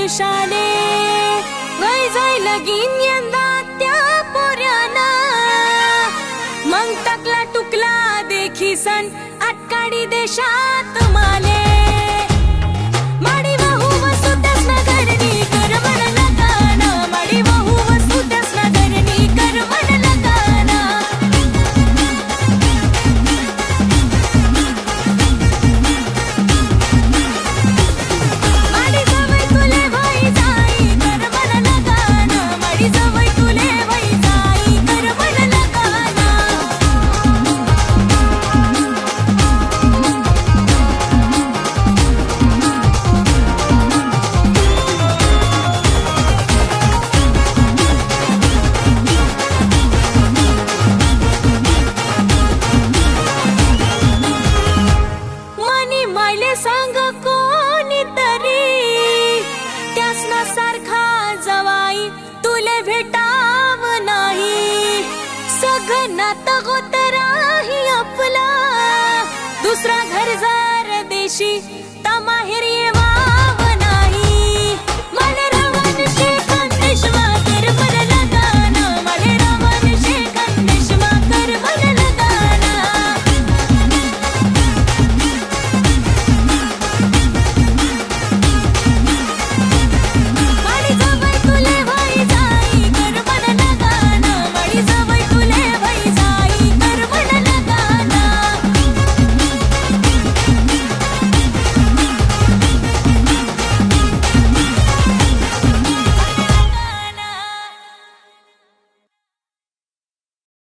वर्षाले वय जाय लगीन यंदा त्या पोऱ्याना मग टाकला टुकला देखी सण आटकाडी देशात माले माडी वाहू वसू त्यास नगरनी कर मन लगाना माडी वाहू वसू त्यास नगरनी कर मन लगाना माडी जवळ तुले वय जाई कर मन लगाना माडी जवळ तुले वय जाई कर मन लगाना मनी मायले सांग कोणीतरी त्यासना सारखा जवाई तुले भेटाव नाही सगळं नातं होत राही आपला दुसरा घर जर देशी तमाहेर येवा